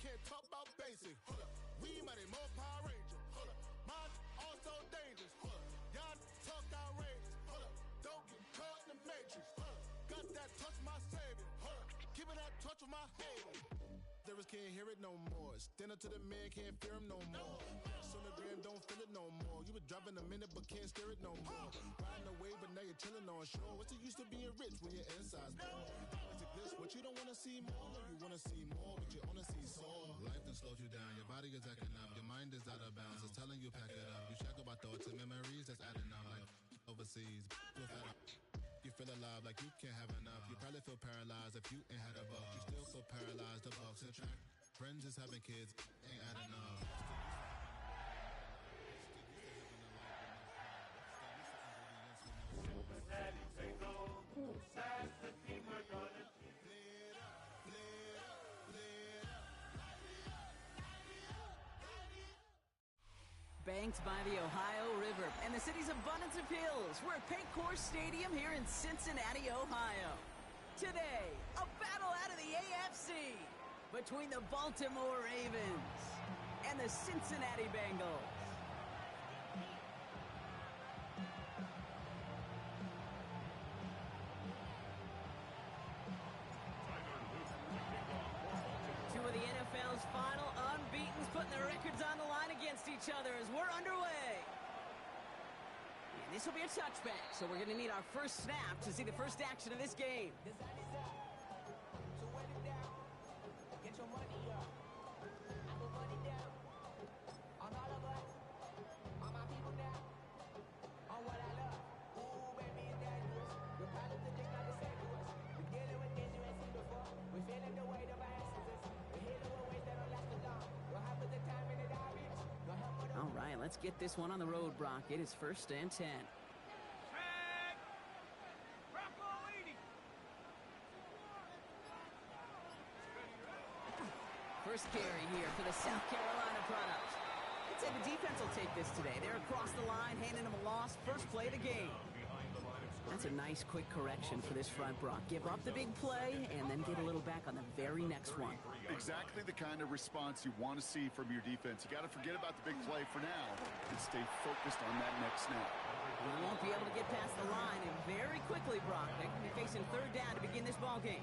can't talk about basic. Hold up, we mighty more Power Ranger. Hold up, mine also dangerous. Hold up, y'all talk outrageous. Hold up, don't get caught in the matrix. Hold up, got that touch my savior. Hold up, give me that touch with my haters. Lyrics can't hear it no more. Stand up to the man, can't fear him no more. Sonogram don't feel it no more. You were driving a minute but can't steer it no more. Riding away but now you're chilling on shore. What's the use of being rich when your inside's poor? This, what you don't want to see more. No, you want to see more, but you only see sore. Life done slowed you down. Your body is acting up. Your mind is out of bounds. It's telling you pack it up. You shack about thoughts and memories that's adding up. Like overseas. You feel alive like you can't have enough. You probably feel paralyzed if you ain't had a buck. You still feel paralyzed. The bucks attract. Friends is having kids. Ain't adding up. That's the team we're gonna Banked by the Ohio River and the city's abundance of hills, we're at Paycor Stadium here in Cincinnati, Ohio. Today, a battle out of the AFC between the Baltimore Ravens and the Cincinnati Bengals. Two of the NFL's final unbeatens putting their records on the line against each other as we're underway. And this will be a touchback, so we're going to need our first snap to see the first action of this game. The sun is up, so wet it down. Get your money up. I put money down on all of us, on my people now, on what I love. Ooh, baby, it's dangerous. Your problems are just not the same to us. We're dealing with things you ain't seen before. We're feeling the weight of our ancestors. We're healing with ways that don't last too long. Don't have the time in the diaries. No help with All right, let's get this one on the road, Brock. It is 1st and 10. First carry here for the South Carolina product. I'd say the defense will take this today. They're across the line, handing them a loss. First play of the game. That's a nice quick correction for this front, Brock. Give up the big play and then get a little back on the very next one. Exactly the kind of response you want to see from your defense. You got to forget about the big play for now and stay focused on that next snap. We won't be able to get past the line, and very quickly, Brock, they can be facing third down to begin this ball game.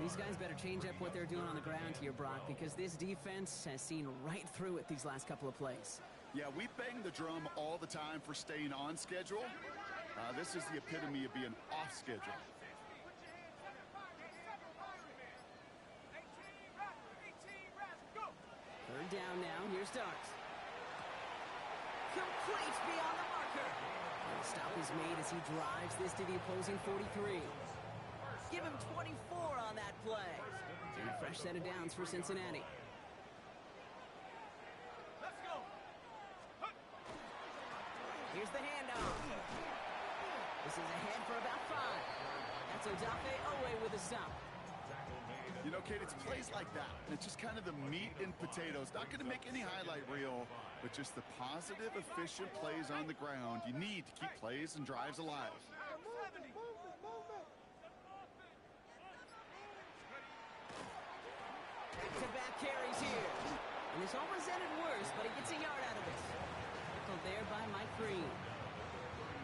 These guys better change up what they're doing on the ground here, Brock, because this defense has seen right through it these last couple of plays. Yeah, we bang the drum all the time for staying on schedule. This is the epitome of being off schedule. Third down now. Here's Starks. Complete beyond the marker. And the stop is made as he drives this to the opposing 43. Give him 24 on that play. And a fresh set of downs for Cincinnati. Let's go. Here's the handoff. This is ahead for about 5. That's Odafe Owe with a stop. You know, Kate, it's plays like that. It's just kind of the meat and potatoes. Not going to make any highlight reel, but just the positive, efficient plays on the ground. You need to keep plays and drives alive. Back-to-back carries here. And this almost ended worse, but he gets a yard out of it. Tackled there by Mike Green.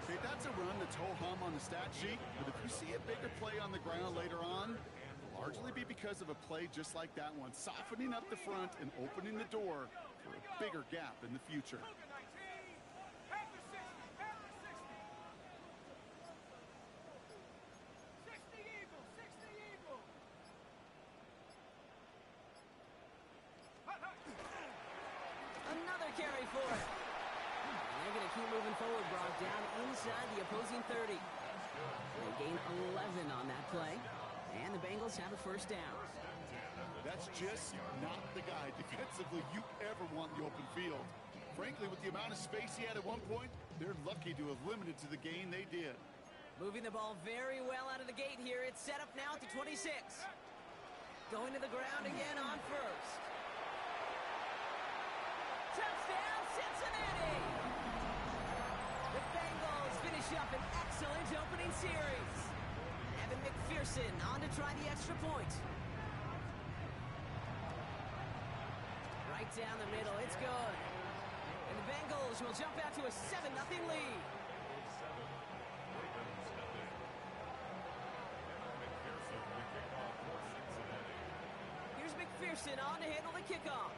Okay, that's a run that's ho-hum on the stat sheet, but if you see a bigger play on the ground later on, it'll largely be because of a play just like that one, softening up the front and opening the door for a bigger gap in the future. Another carry for it. They're going to keep moving forward, Brock, down inside the opposing 30. They gain 11 on that play, and the Bengals have a first down. That's just not the guy defensively you ever want in the open field. Frankly, with the amount of space he had at one point, they're lucky to have limited to the gain they did. Moving the ball very well out of the gate here. It's set up now at the 26. Going to the ground again on first. Touchdown, Cincinnati! The Bengals finish up an excellent opening series. Evan McPherson on to try the extra point. Right down the middle. It's good. And the Bengals will jump out to a 7-0 lead. Here's McPherson on to handle the kickoff.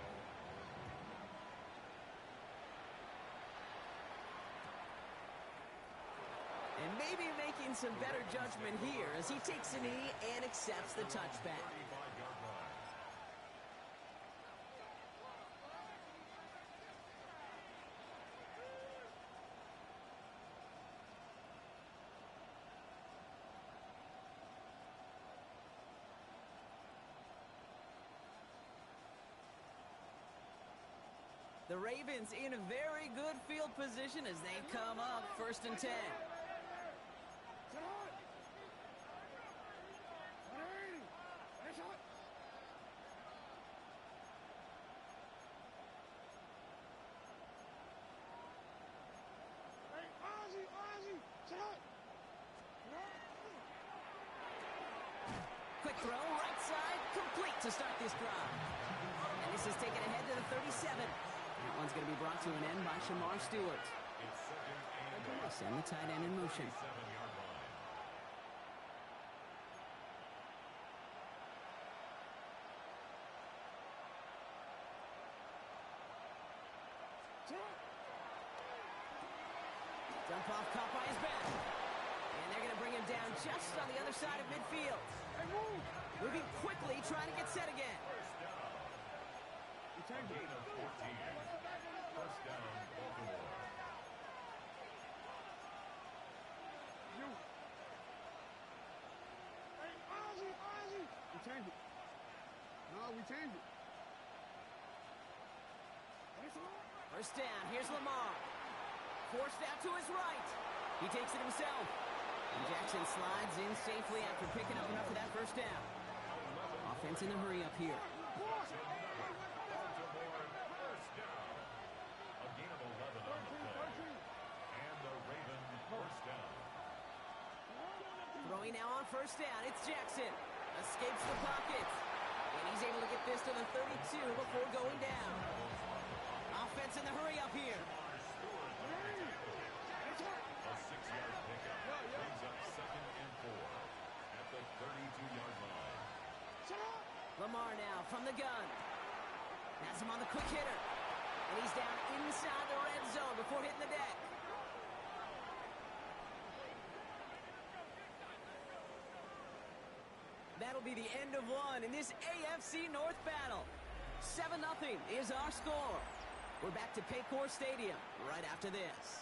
And maybe making some better judgment here as he takes a knee and accepts the touchback. The Ravens in a very good field position as they come up 1st and 10. Quick throw, right side, complete to start this drive. And this is taken ahead to the 37. That one's going to be brought to an end by Shamar Stewart. Send the tight end in motion. Dump off caught by his back. And they're going to bring him down just on the other side of midfield. Moving quickly, trying to get set again. Gain of 14. First down, Baltimore. We changed it. No, we changed it. First down, here's Lamar. Forced out to his right. He takes it himself. And Jackson slides in safely after picking up enough of that first down. Offense in a hurry up here. Throwing now on first down, it's Jackson. Escapes the pockets. And he's able to get this to the 32 before going down. Offense in the hurry up here. A 6-yard pickup brings up 2nd and 4 at the 32-yard line. Lamar now from the gun. Has him on the quick hitter. And he's down inside the red zone before hitting the deck. That'll be the end of one in this AFC North battle. 7-0 is our score. We're back to Paycor Stadium right after this.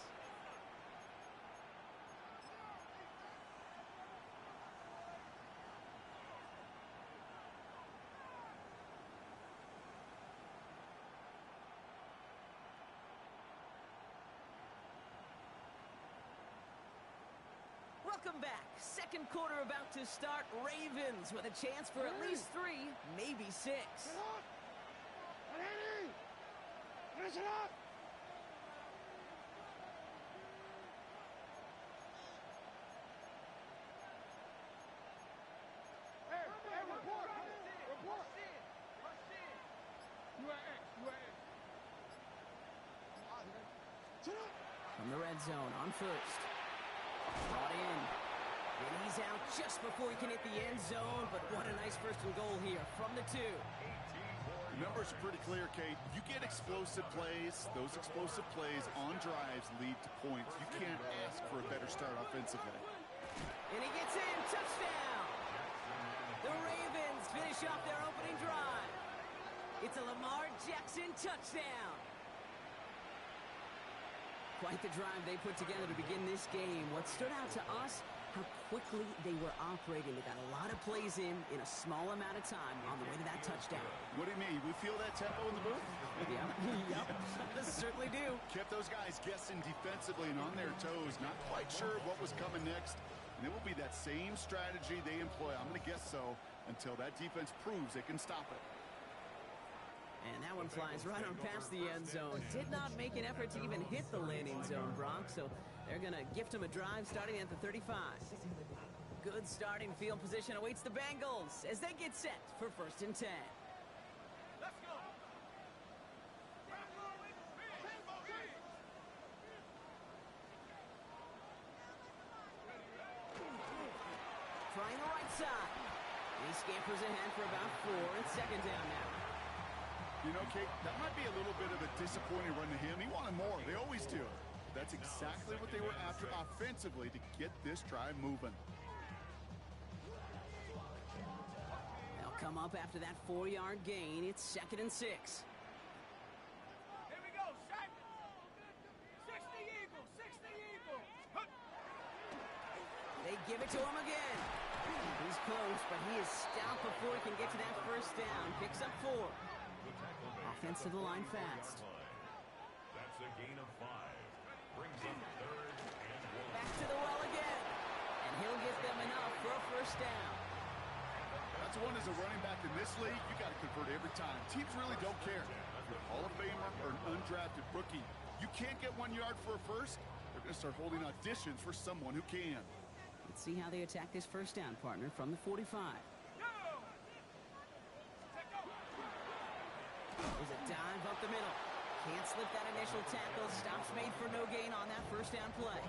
Welcome back. Second quarter about to start. Ravens with a chance for at least 3, maybe 6. From the red zone on first. Brought in. And he's out just before he can hit the end zone, but what a nice first and goal here from the 2. The numbers are pretty clear, Kate. You get explosive plays. Those explosive plays on drives lead to points. You can't ask for a better start offensively. And he gets in. Touchdown. The Ravens finish off their opening drive. It's a Lamar Jackson touchdown. Quite the drive they put together to begin this game. What stood out to us, how quickly they were operating. They got a lot of plays in a small amount of time on the way to that touchdown. What do you mean? We feel that tempo in the booth? Yep. Certainly do. Kept those guys guessing defensively and on their toes, not quite sure what was coming next. And it will be that same strategy they employ, I'm going to guess so, until that defense proves they can stop it. And that one flies right on past the end zone. Did not make an effort to even hit the landing zone, Brock, so they're going to gift him a drive starting at the 35. Good starting field position awaits the Bengals as they get set for 1st and 10. Let's go. scampers ahead for about 4 and second down now. You know, Kate, that might be a little bit of a disappointing run to him. He wanted more. They always do. But that's exactly what they were after offensively to get this drive moving. They'll come up after that 4-yard gain. It's 2nd and 6. Here we go, Shaq. 60 Eagles, 60 Eagles. They give it to him again. He's close, but he is stopped before he can get to that first down. Picks up 4. Offense to the line fast. That's a gain of 5. Brings up 3rd and 1. Back to the well again. And he'll get them enough for a first down. That's one as a running back in this league, you got to convert every time. Teams really don't care. If you're a Hall of Famer or an undrafted rookie, you can't get 1 yard for a first, they're going to start holding auditions for someone who can. Let's see how they attack this first down, partner, from the 45. There's a dive up the middle. Can't slip that initial tackle. Stops made for no gain on that first down play.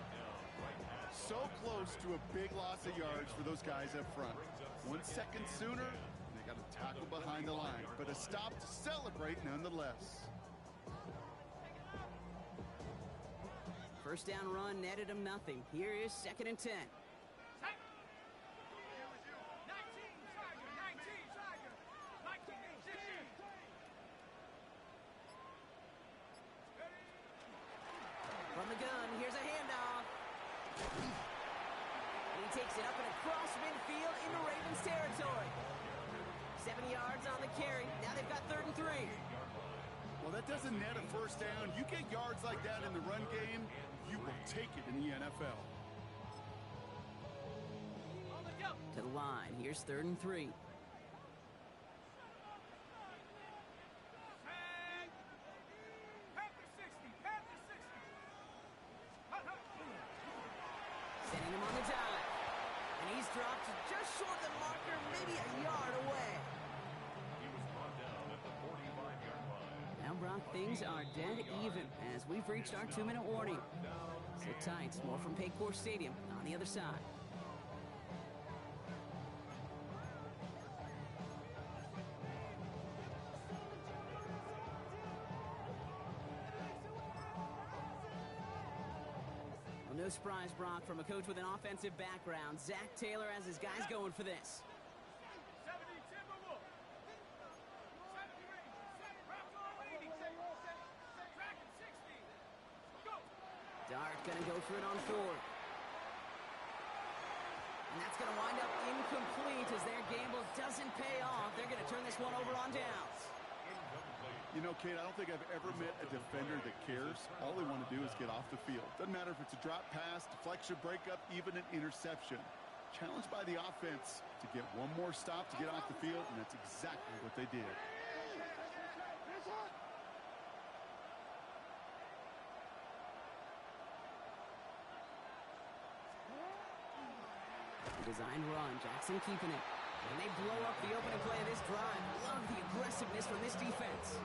So close to a big loss of yards for those guys up front. 1 second sooner, and they got a tackle behind the line. But a stop to celebrate nonetheless. First down run netted him nothing. Here is 2nd and 10. From the gun, here's a handoff. He takes it up and across midfield into Ravens territory. 7 yards on the carry. Now they've got 3rd and 3. Well, that doesn't net a first down. You get yards like that in the run game, you will take it in the NFL. To the line. Here's 3rd and 3. Sending him on the dive. And he's dropped just short of the marker, maybe a yard away. He was brought down at the 45-yard line. Now, Brock, things are dead even as we've reached our 2-minute warning. Sit tight. More from Paycor Stadium on the other side. Well, no surprise, Brock, from a coach with an offensive background. Zach Taylor has his guys going for this. 70 Timberwolves. 70 Ravens. Raptor 80. Dragon 60. Go. Dart gonna go for it on 4th. And that's gonna wind up incomplete as their gamble doesn't pay off. They're gonna turn this one over on downs. You know, Kate, I don't think I've ever met a defender that cares. All they want to do is get off the field. Doesn't matter if it's a drop pass, deflection, breakup, even an interception. Challenged by the offense to get one more stop to get off the field, and that's exactly what they did. Designed run. Jackson keeping it. And they blow up the opening play of this drive. Love the aggressiveness from this defense.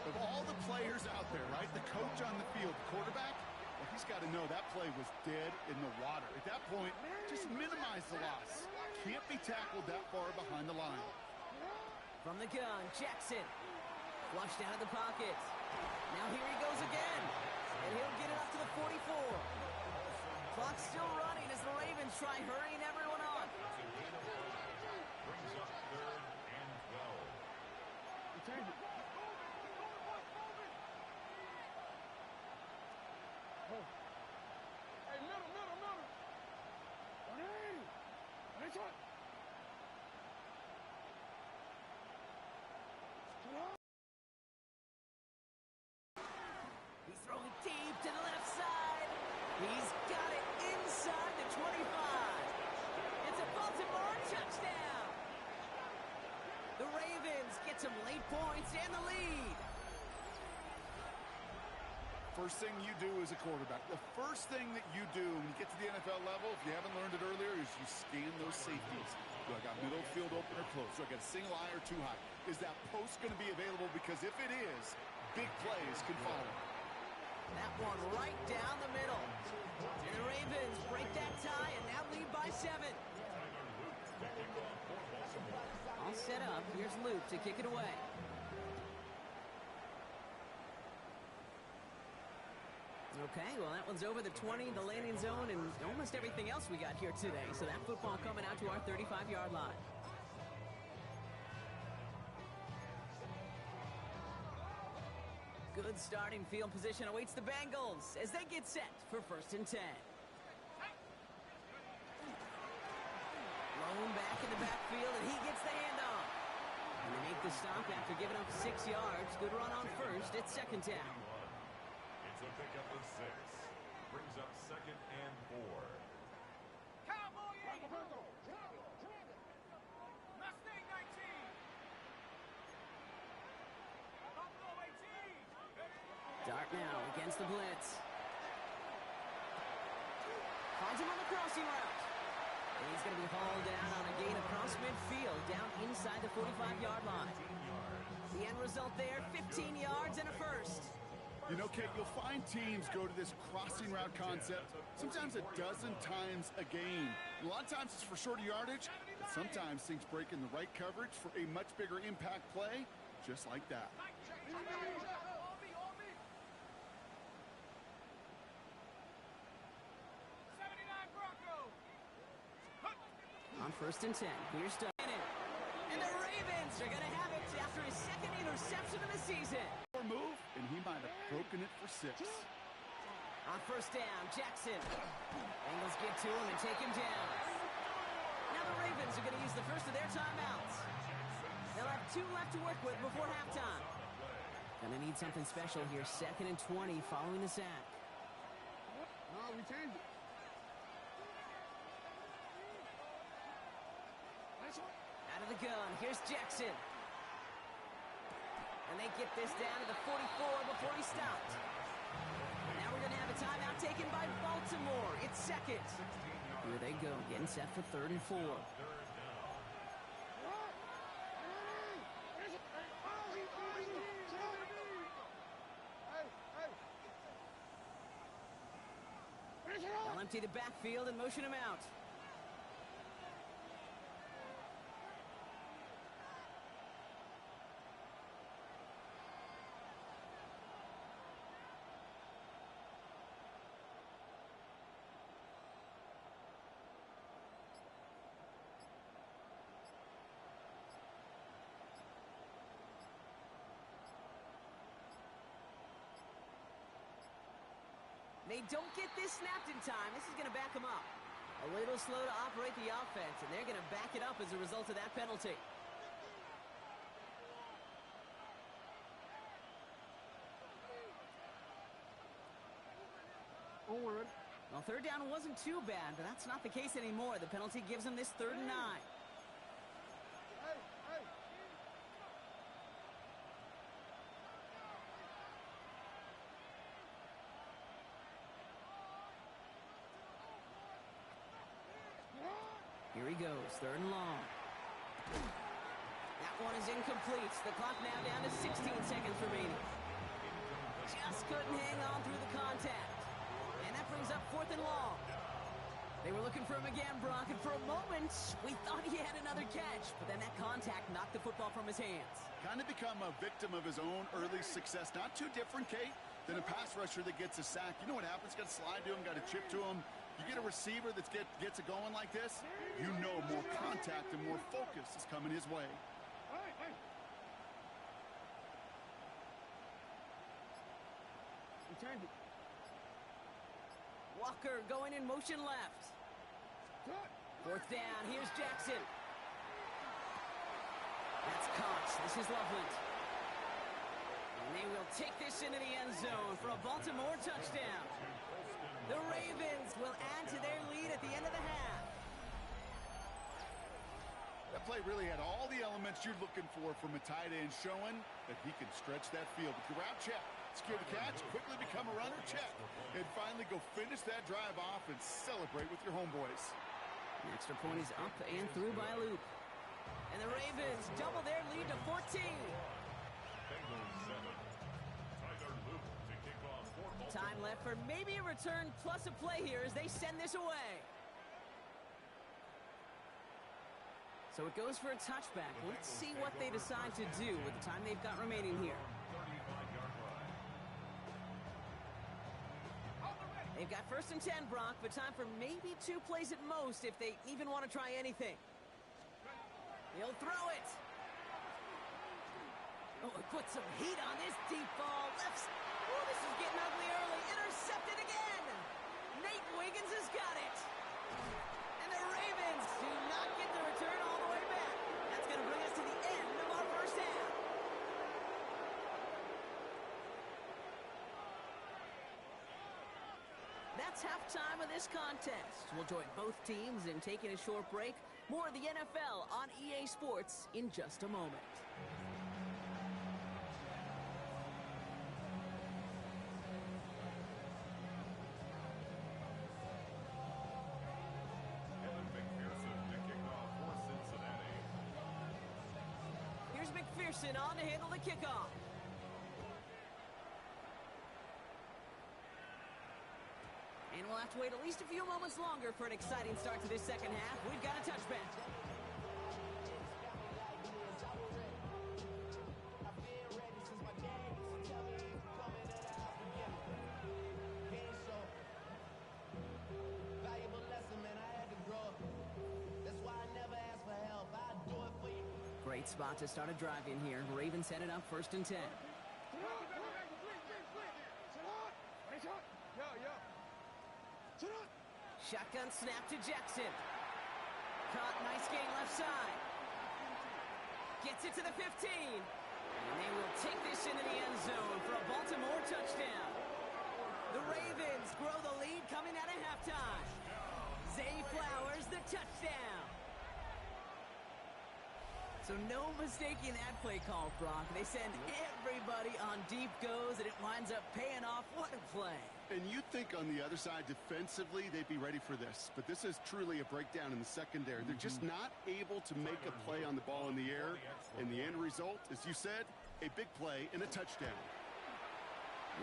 Of all the players out there, right, the coach on the field, the quarterback, well, he's got to know that play was dead in the water. At that point, just minimize the loss. Can't be tackled that far behind the line. From the gun, Jackson. Flushed out of the pocket. Now here he goes again. And he'll get it up to the 44. Clock's still running as the Ravens try hurrying everyone on. Brings up 3rd and 12. Hey, middle. 180. He's throwing deep to the left side. He's got it inside the 25. It's a Baltimore touchdown. The Ravens get some late points and the lead. First thing you do as a quarterback, the first thing that you do when you get to the NFL level, if you haven't learned it earlier, is you scan those safeties. Do I got middle field open or close? Do I got a single eye or too high? Is that post going to be available? Because if it is, big plays can follow. That one right down the middle. And the Ravens break that tie and now lead by 7. up. Here's Luke to kick it away. Okay, well, that one's over the 20, the landing zone, and almost everything else we got here today. So that football coming out to our 35-yard line. Good starting field position awaits the Bengals as they get set for 1st and 10. Lone back in the backfield, and he gets the handoff. And they make the stop after giving up 6 yards. Good run on first. It's 2nd down. It's a pickup of 6. Brings up 2nd and 4. Cowboy Eagle. Mustang 19. Buffalo 18. Dart now against the blitz. Finds him on the crossing route. And he's going to be hauled down on a gain across midfield, down inside the 45-yard line. The end result there, 15 yards and a first. You know, Kate, you'll find teams go to this crossing route concept sometimes a dozen times a game. A lot of times it's for shorter yardage, but sometimes things break in the right coverage for a much bigger impact play, just like that. On 1st and 10, here's Doug. And the Ravens are going to have it after his 2nd interception of the season. Move, and he might have broken it for 6. On 1st down, Jackson. Bengals get to him and take him down. Now the Ravens are going to use the first of their timeouts. They'll have 2 left to work with before halftime. Gonna need something special here. 2nd and 20 following the sack. No, we changed it. Out of the gun, here's Jackson. And they get this down to the 44 before he stopped. Now we're going to have a timeout taken by Baltimore. It's 2nd. Here they go, getting set for 3rd and 4. They'll empty the backfield and motion him out. They don't get this snapped in time. This is going to back them up. A little slow to operate the offense, and they're going to back it up as a result of that penalty. Onward. Well, 3rd down wasn't too bad, but that's not the case anymore. The penalty gives them this 3rd and 9. Here he goes, 3rd and long. That one is incomplete. The clock now down to 16 seconds remaining. Just couldn't hang on through the contact. And that brings up 4th and long. They were looking for him again, Brock, and for a moment, we thought he had another catch. But then that contact knocked the football from his hands. Kind of become a victim of his own early success. Not too different, Kate, than a pass rusher that gets a sack. You know what happens? Got to slide to him, got to chip to him. You get a receiver that gets it going like this, you know more contact and more focus is coming his way. Returned it. Walker going in motion left. 4th down, here's Jackson. That's caught. This is Loveland. And they will take this into the end zone for a Baltimore touchdown. The Ravens will add to their lead at the end of the half. That play really had all the elements you're looking for from a tight end, showing that he can stretch that field. If you route check, secure the catch, quickly become a runner, check. And finally go finish that drive off and celebrate with your homeboys. The extra point is up and through by Loop. And the Ravens double their lead to 14. Bengals 7. Tyler Luke to kick off for Baltimore. Time left for maybe a return plus a play here as they send this away. So So it goes for a touchback. Let's see what they decide to do with the time they've got remaining here. 35-yard line. They've got 1st and 10, Brock, but time for maybe 2 plays at most if they even want to try anything. He'll throw it. Oh, it puts some heat on this deep ball. Oh, this is getting ugly early. Intercepted again. Nate Wiggins has got it. And the Ravens do not get the return all the way back. That's going to bring us to the end of our first half. That's halftime of this contest. We'll join both teams in taking a short break. More of the NFL on EA Sports in just a moment. Evan McPherson to kick off for Cincinnati. Here's McPherson on to handle the kickoff. And we'll have to wait at least a few moments longer for an exciting start to this second half. We've got a touchback. Great spot to start a drive in here. Ravens headed up 1st and 10. Shotgun snap to Jackson. Caught, nice gain left side. Gets it to the 15. And they will take this into the end zone for a Baltimore touchdown. The Ravens grow the lead coming out of halftime. Zay Flowers, the touchdown. So no mistaking that play call, Brock. They send everybody on deep goes, and it winds up paying off. What a play. And you'd think on the other side, defensively, they'd be ready for this. But this is truly a breakdown in the secondary. They're just not able to make a play on the ball in the air. And the end result, as you said, a big play and a touchdown.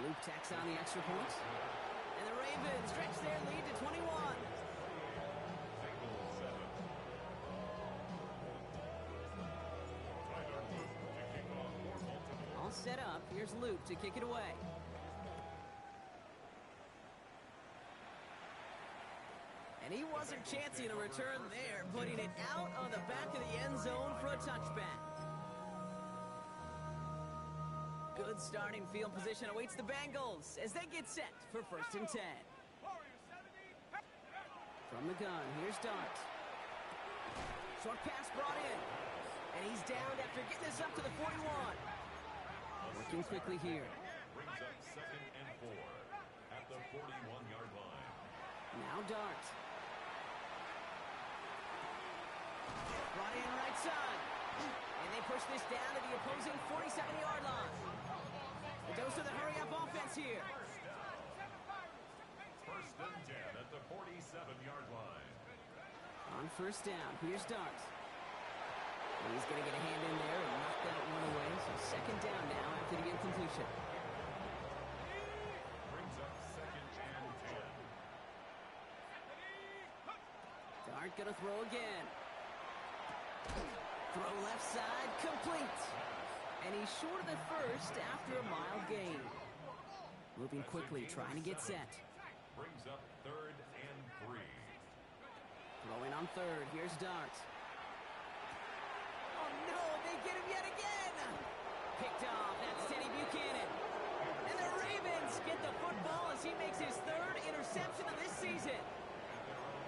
Luke tacks on the extra point. And the Ravens stretch their lead to 21. All set up. Here's Luke to kick it away. And he wasn't chancing a return there, putting it out on the back of the end zone for a touchback. Good starting field position awaits the Bengals as they get set for 1st and 10. From the gun, here's Dart. Short pass brought in. And he's downed after getting this up to the 41. Working quickly here. Brings up 2nd and 4 at the 41-yard line. Now Dart. Brought in right side. And they push this down to the opposing 47-yard line. It goes to the hurry-up offense here. 1st and 10 at the 47-yard line. On 1st down, here's Dart. And he's going to get a hand in there and knock that one away. So 2nd down now after the incompletion. Brings up 2nd and 10. Dart going to throw again. Throw left side, complete. And he's short of the first after a mile gain. Moving quickly, trying to get set. Brings up 3rd and 3. Throwing on 3rd, here's Dart. Oh no, they get him yet again. Picked off, that's Teddy Buchanan. And the Ravens get the football as he makes his 3rd interception of this season.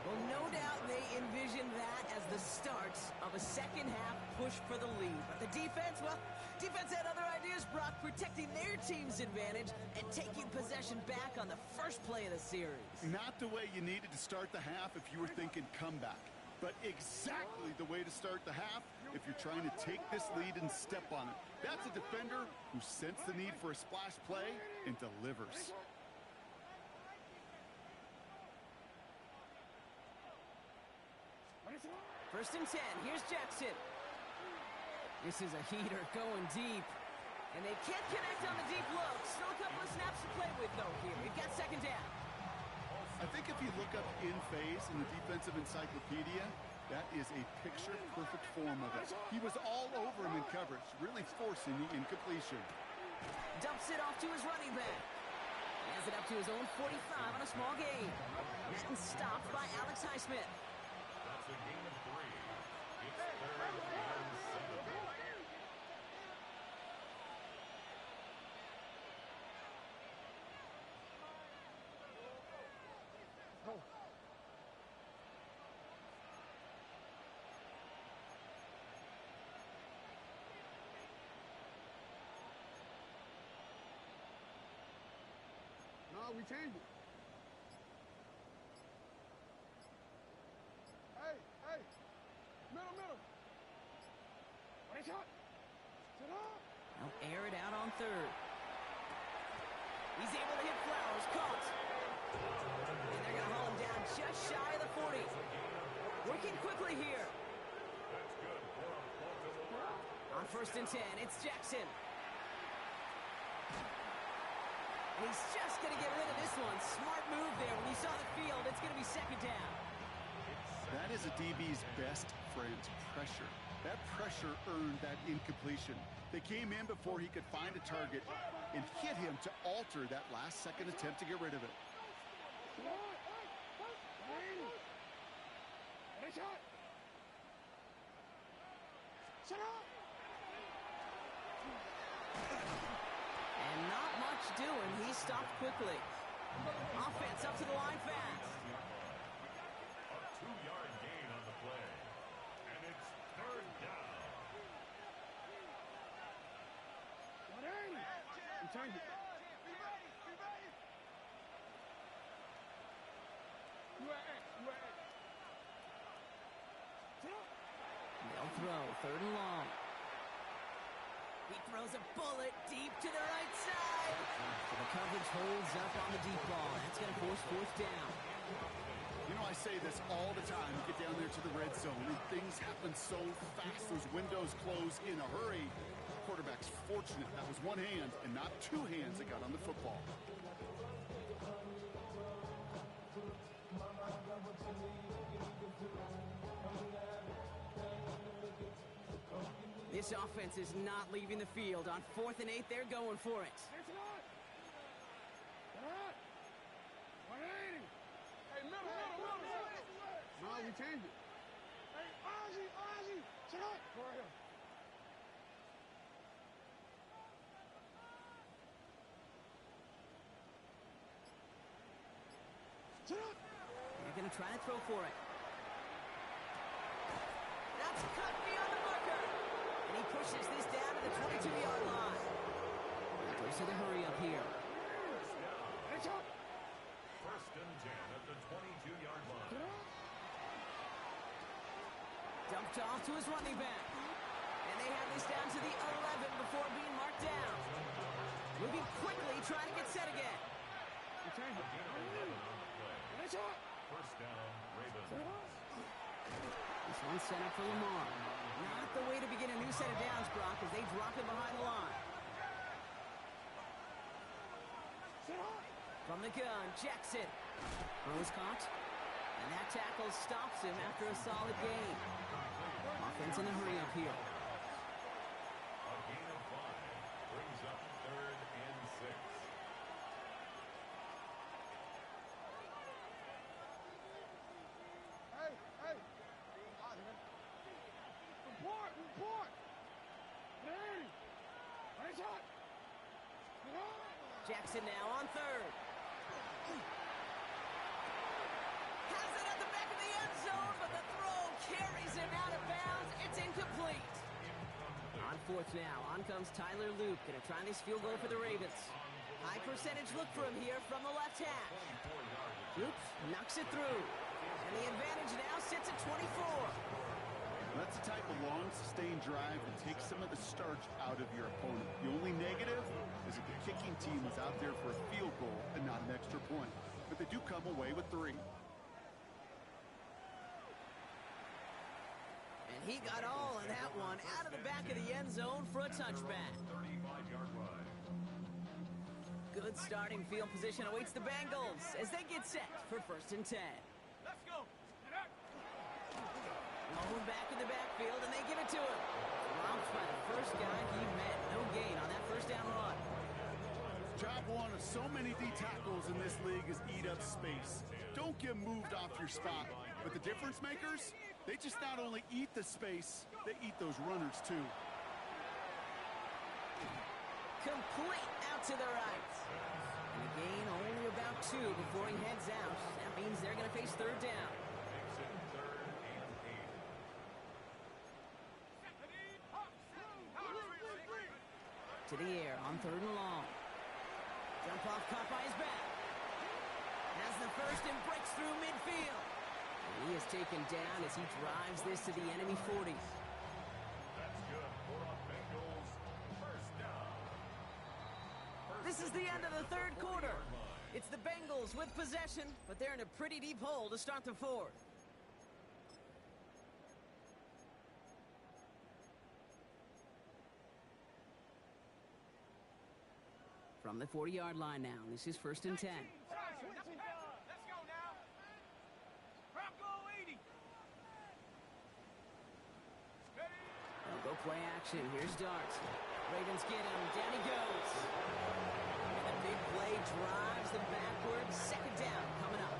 Well, no doubt they envision that as the start of a second half push for the lead. But the defense, well, defense had other ideas, Brock, protecting their team's advantage and taking possession back on the first play of the series. Not the way you needed to start the half if you were thinking comeback, but exactly the way to start the half if you're trying to take this lead and step on it. That's a defender who sensed the need for a splash play and delivers. First and 10, here's Jackson. This is a heater going deep. And they can't connect on the deep look. Still a couple of snaps to play with, though, here. We've got 2nd down. I think if you look up in phase in the defensive encyclopedia, That is a picture-perfect form of it. He was all over him in coverage, really forcing the incompletion. Dumps it off to his running back. He has it up to his own 45 on a small gain. And stopped by Alex Highsmith. That's a gain of 3. It's 3rd and 7. No, we changed it. Hey, hey. Middle. Nice shot. Sit up. They'll air it out on 3rd. He's able to hit Flowers. Caught. And they're going to haul him down just shy of the 40. Working quickly here. That's good for a Baltimore. On 1st and 10, it's Jackson. And he's just going to get rid of this one. Smart move there. When he saw the field, it's going to be 2nd down. That is a DB's best friend, pressure. That pressure earned that incompletion. They came in before he could find a target and hit him to alter that last-second attempt to get rid of it. Nice shot. Sit up. And not much doing. He stopped quickly. Offense up to the line fast. A 2-yard gain on the play. And it's 3rd down. What in? We changed it. You at X. Sit up. They'll throw. 3rd and long. He throws a bullet deep to the right side. The coverage holds up on the deep ball. That's going to force 4th down. You know, I say this all the time. You get down there to the red zone, and things happen so fast. Those windows close in a hurry. Quarterback's fortunate that was one hand and not 2 hands that got on the football. This offense is not leaving the field. On 4th and 8, they're going for it. Sit up. What in? Hey, middle. No, we changed it. Hey, Ozzy. Sit up. Go right here. Sit up. They're going to try to throw for it. That's cut beyond the marker. And he pushes this down to the 22-yard line. Goes to the hurry up here. Nice shot. 1st and 10 at the 22-yard line. Dumped off to his running back. And they have this down to the 11 before being marked down. Moving quickly, trying to get set again. We changed it. Nice shot. 1st down, Ravens. This one's set up for Lamar. Not the way to begin a new set of downs, Brock, as they drop it behind the line. From the gun, Jackson. Throws caught. And that tackle stops him after a solid gain. Offense in a hurry up here. A gain of 5 brings up 3rd and 6. Hey. Report. Hey. Nice shot. Jackson now on 3rd. Has it at the back of the end zone, but the throw carries him out of bounds. It's incomplete. On 4th now, on comes Tyler Luke. Gonna try this field goal for the Ravens. High percentage look for him here from the left hash. Oops, knocks it through. And the advantage now sits at 24. That's the type of long, sustained drive that takes some of the starch out of your opponent. The only negative is that the kicking team was out there for a field goal and not an extra point. But they do come away with 3. And he got all of that one out of the back of the end zone for a touchback. 35-yard line. Good starting field position awaits the Bengals as they get set for 1st and 10. Let's go. Oh, back in the backfield, and they give it to him. Dropped by the first guy he met. No gain on that first down run. Job one of so many D tackles in this league is eat up space. Don't get moved off your spot. But the difference makers, they just not only eat the space, they eat those runners too. Complete out to the right. And a gain only about 2 before he heads out. That means they're going to face third down. Makes it 3rd and 8. To the air on 3rd and long. Jump off caught by his back. Has the first and breaks through midfield. And he is taken down as he drives this to the enemy 40. That's good for a Bengals first down. This is the end of the 3rd quarter. It's the Bengals with possession, but they're in a pretty deep hole to start the 4th. From the 40-yard line now, this is 1st and 10. Let's go now. Bronco 80. They'll go play action. Here's Dart. Ravens get him. Down he goes. And the big play drives them backwards. 2nd down coming up.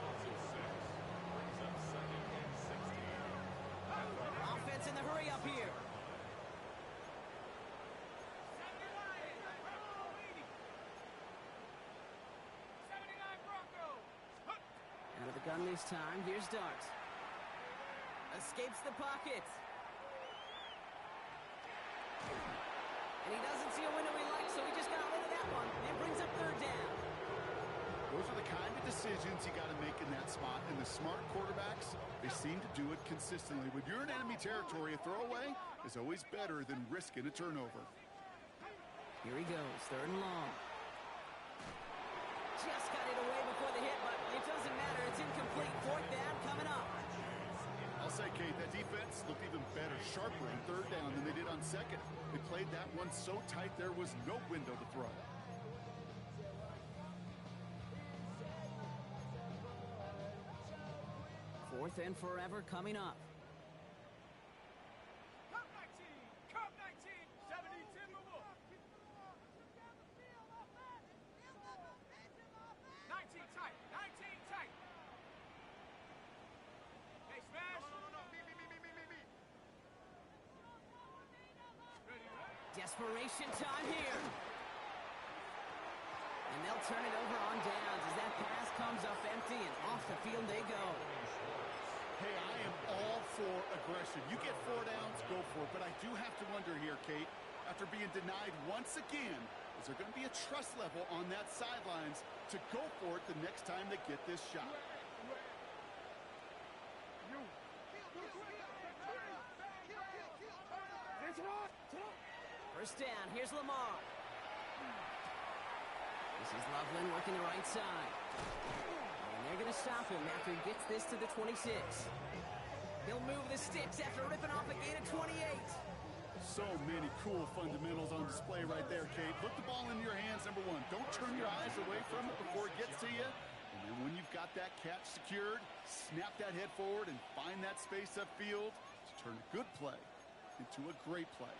Loss of 6 brings up 2nd and 16. Offense in the hurry up here. Out of the gun this time. Here's Dart. Escapes the pocket. And he doesn't see a window he likes, so he just got rid of that one. And brings up 3rd down. Those are the kind of decisions you got to make in that spot. And the smart quarterbacks, they seem to do it consistently. When you're in enemy territory, a throwaway is always better than risking a turnover. Here he goes. 3rd and long. Just got it away before the hit, but it doesn't matter. It's incomplete. 4th down coming up. I'll say, Kate, that defense looked even better, sharper on 3rd down than they did on 2nd. They played that one so tight there was no window to throw. Fourth and forever coming up. Cup 19. Cup 19. 70 Timberwolves. 19 tight. 19 tight. Hey, smash. No. Me. Ready. Desperation time here. And they'll turn it over on downs as that pass comes up empty and off the field they go. Hey, I am all for aggression. You get 4 downs, go for it. But I do have to wonder here, Kate, after being denied once again, is there going to be a trust level on that sidelines to go for it the next time they get this shot? First down, here's Lamar. This is Loveland working the right side. And they're going to stop him after he gets this to the 26. He'll move the sticks after ripping off a gain of 28. So many cool fundamentals on display right there, Kate. Put the ball in your hands, number 1. Don't turn your eyes away from it before it gets to you. And then when you've got that catch secured, snap that head forward and find that space upfield to turn a good play into a great play.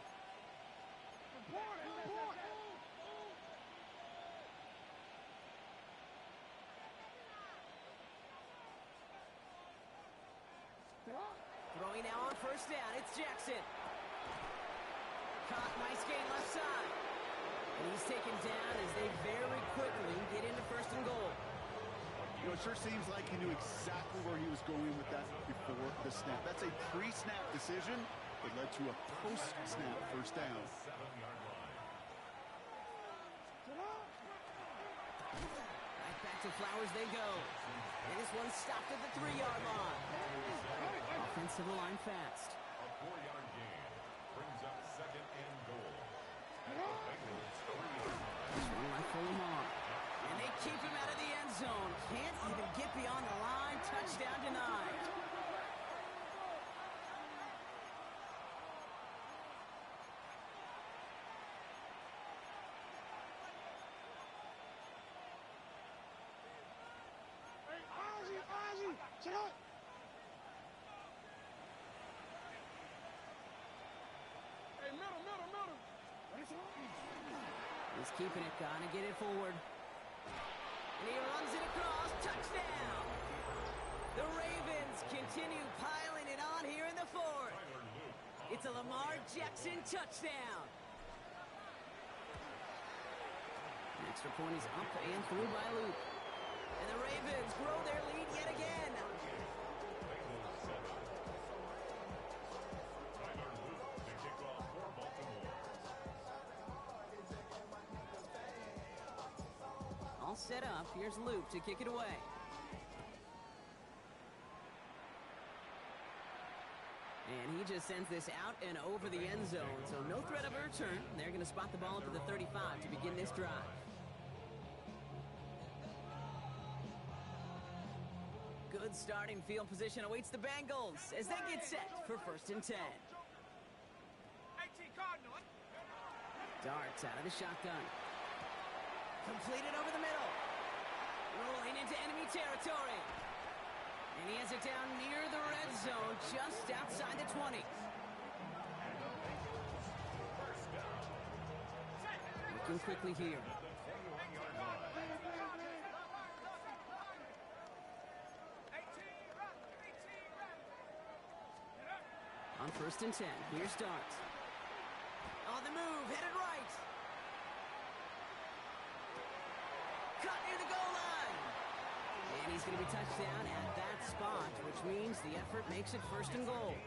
Throwing now on first down, it's Jackson. Caught, nice gain left side. And he's taken down as they very quickly get into 1st and goal. You know, it sure seems like he knew exactly where he was going with that before the snap. That's a pre-snap decision that led to a post-snap first down. 7-yard line. Right back to Flowers they go. And this one stopped at the 3-yard line. Offensive line fast. A 4-yard gain brings up 2nd and goal. At the Bengals 3-yard line. This one right for Lamar. And they keep him out of the end zone. Can't even get beyond the line. Touchdown denied. Ozzy, sit up. He's keeping it, gotta get it forward. And he runs it across, touchdown! The Ravens continue piling it on here in the fourth. It's a Lamar Jackson touchdown. An extra point is up and through by Luke. And the Ravens grow their lead yet again. All set up. Here's Luke to kick it away. And he just sends this out and over the end zone, so no threat of a return. They're going to spot the ball up at the 35 to begin this drive. Good starting field position awaits the Bengals as they get set for 1st and 10. Darts out of the shotgun. Completed over the middle. Rolling into enemy territory. And he has it down near the red zone, just outside the 20. Looking quickly here. On 1st and 10, here's Darts. On the move, headed right. Cut near the goal line. And he's going to be touched down at that spot, which means the effort makes it 1st and goal.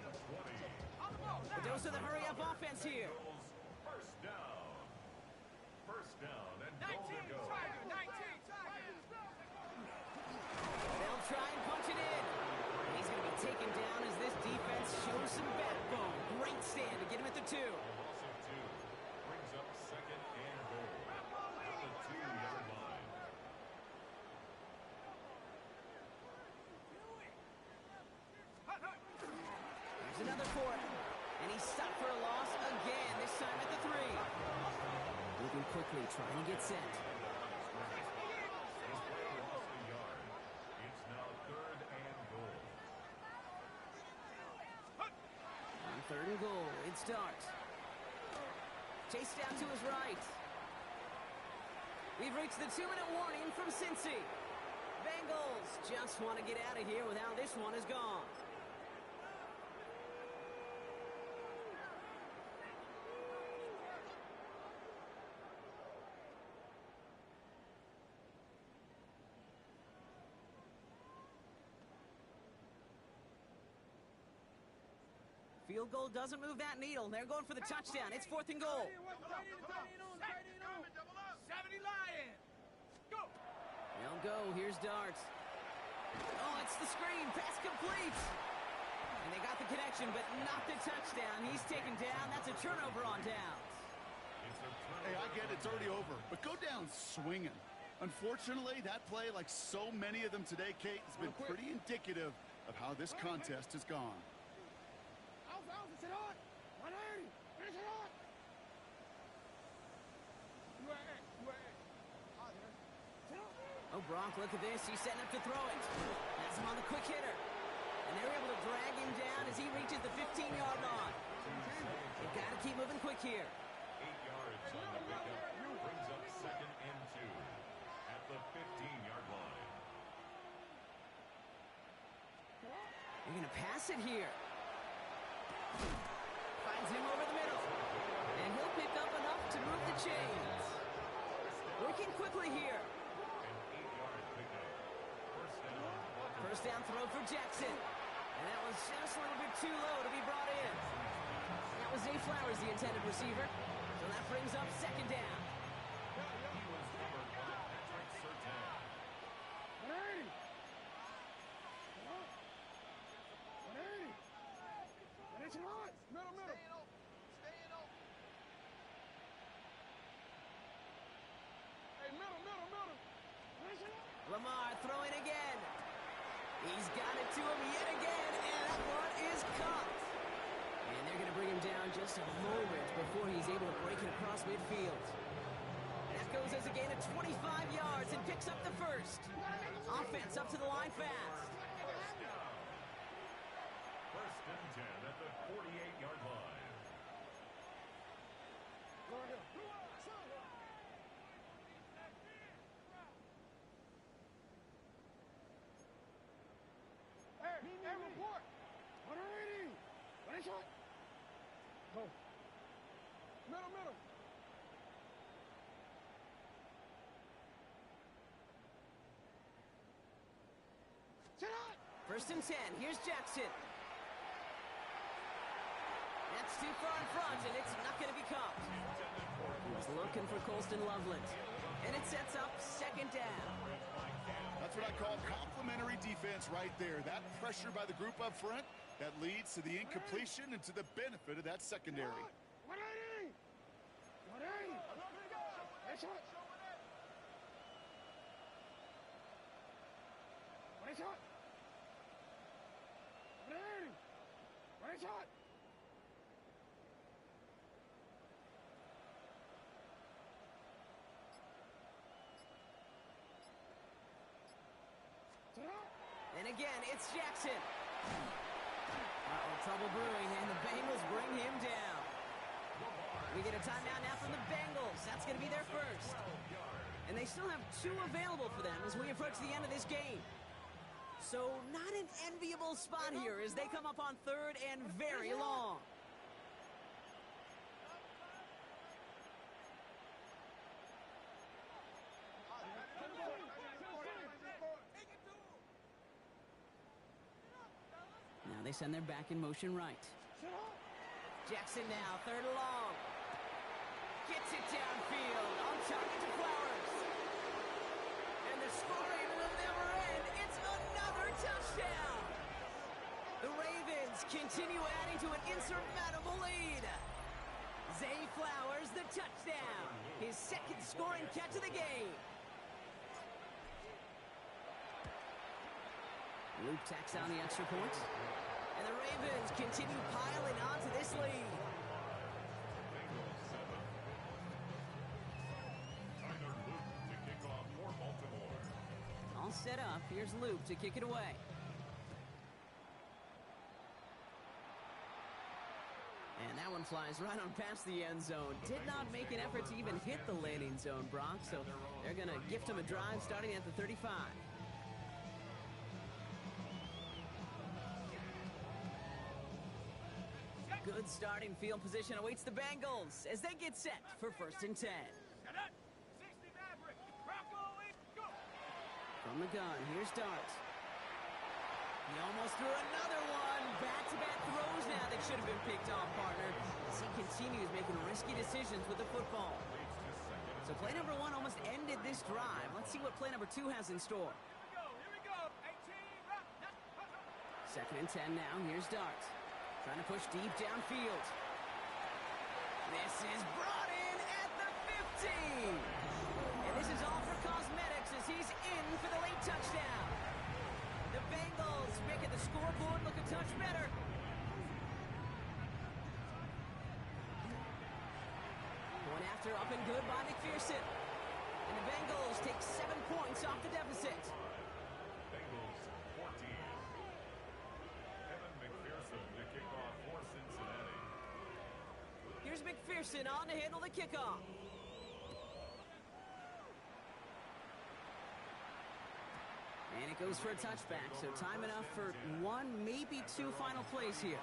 But those are the hurry-up offense here. First down. First down and goal to go. They'll try and punch it in. And he's going to be taken down as this defense shows some backbone. Great stand to get him at the 2. Loss of 2 brings up 2nd and goal at the 2-yard line. There's another for it. And he's stopped for a loss again, this time at the 3. Moving quickly, trying to get set. It's now 3rd and goal. On 3rd and goal, it's Darts. Chased down to his right. We've reached the 2-minute warning from Cincy. Bengals just want to get out of here with how this one is gone. Field goal doesn't move that needle. They're going for the touchdown. It's 4th and goal. 70 Lions. Go. They'll go. Here's Darts. Oh, it's the screen. Pass complete. And they got the connection, but not the touchdown. He's taken down. That's a turnover on downs. Hey, I get it's already over, but go down swinging. Unfortunately, that play, like so many of them today, Kate, has been pretty indicative of how this contest has gone. Oh, Brock, look at this. He's setting up to throw it. That's him on the quick hitter. And they're able to drag him down as he reaches the 15-yard line. They've got to keep moving quick here. 8 yards on the pickup brings up 2nd and 2 at the 15-yard line. They're going to pass it here. Finds him over the middle. And he'll pick up enough to move the chains. Working quickly here. First down throw for Jackson. And that was just a little bit too low to be brought in. That was Zay Flowers, the intended receiver. So that brings up 2nd down. Lamar throwing again. He's got it to him yet again, and that one is caught. And they're going to bring him down just a moment before he's able to break it across midfield. That goes as a gain of 25 yards and picks up the 1st. Offense up to the line fast. First and 10 at the 48-yard line. shot. Go. Middle, middle. Sit out. 1st and 10. Here's Jackson. That's too far in front, and it's not going to be caught. He's looking for Colston Loveland. And it sets up 2nd down. That's what I call complimentary defense right there. That pressure by the group up front, that leads to the incompletion and to the benefit of that secondary. 180. 180. Nice shot. Nice shot. 180. Nice shot. And again, it's Jackson. Uh-oh, trouble brewing, and the Bengals bring him down. We get a timeout now from the Bengals. That's going to be their first. And they still have 2 available for them as we approach the end of this game. So not an enviable spot here as they come up on 3rd and very long. Now they send their back in motion right. Jackson now, 3rd and long. Gets it downfield, on target to Flowers. And the scoring will never end. It's another touchdown. The Ravens continue adding to an insurmountable lead. Zay Flowers, the touchdown. His 2nd scoring catch of the game. Luke tacks down the extra point. And the Ravens continue piling onto this lead. Bengals 7. Tyler Luke to kick off for Baltimore. All set up. Here's Luke to kick it away. And that one flies right on past the end zone. Did not make an effort to even hit the landing zone, Brock. So they're going to gift him a drive starting at the 35. Good starting field position awaits the Bengals as they get set for 1st and 10. From the gun, here's Dart. He almost threw another one. Back-to-back throws now that should have been picked off, partner, as he continues making risky decisions with the football. So play number 1 almost ended this drive. Let's see what play number 2 has in store. Here we go. 2nd and 10 now. Here's Dart. Trying to push deep downfield. This is brought in at the 15. And this is all for cosmetics as he's in for the late touchdown. The Bengals making the scoreboard look a touch better. One after up and good by McPherson. And the Bengals take 7 points off the deficit. Bengals 14. Evan McPherson to kick off for Cincinnati. Here's McPherson on to handle the kickoff. And it goes for a touchback, so time enough for 1, maybe 2 final plays here.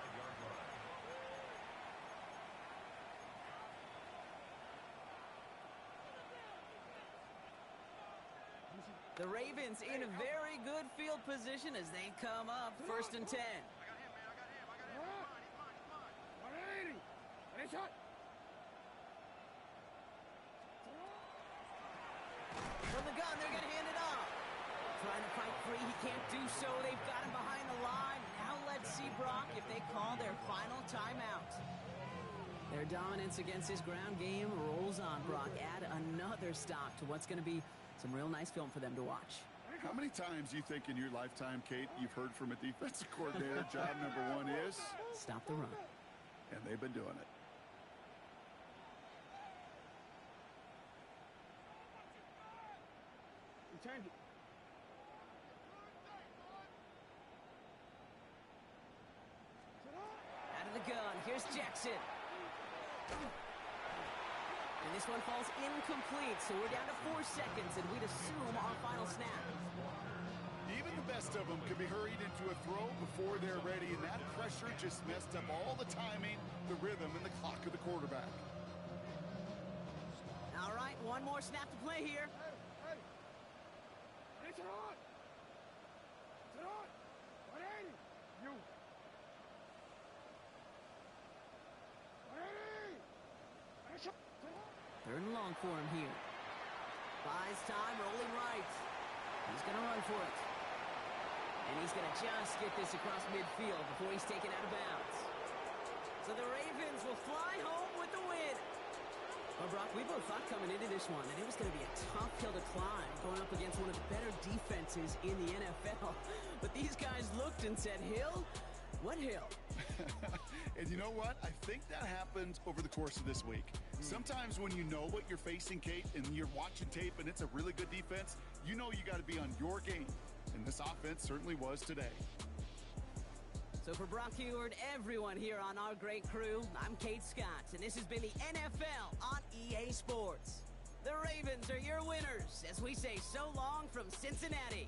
The Ravens in a very good field position as they come up 1st and 10. 180. Nice shot. From the gun, they're going to hand it off. Trying to fight free, he can't do so. They've got him behind the line. Now let's see, Brock, if they call their final timeout. Their dominance against his ground game rolls on, Brock. Add another stop to what's going to be some real nice film for them to watch. How many times do you think in your lifetime, Kate, you've heard from a defensive coordinator, job number 1 is? Stop the run. And they've been doing it. We change it. Out of the gun, here's Jackson. And this one falls incomplete, so we're down to 4 seconds, and we'd assume our final snap. Even the best of them could be hurried into a throw before they're ready, and that pressure just messed up all the timing, the rhythm, and the clock of the quarterback. All right, one more snap to play here. Hey, hey, turn on. Turn on. 180. You. 180. Third and long for him here. Buys time, rolling right. He's going to run for it. And he's going to just get this across midfield before he's taken out of bounds. So the Ravens will fly home with the win. Well, Brock, we both thought coming into this one that it was going to be a tough hill to climb, going up against one of the better defenses in the NFL. But these guys looked and said, Hill? What hill? And you know what? I think that happened over the course of this week. Sometimes when you know what you're facing, Kate, and you're watching tape and it's a really good defense, you know you got to be on your game. And this offense certainly was today. So for Brock Huard, everyone here on our great crew, I'm Kate Scott, and this has been the NFL on EA Sports. The Ravens are your winners, as we say so long from Cincinnati.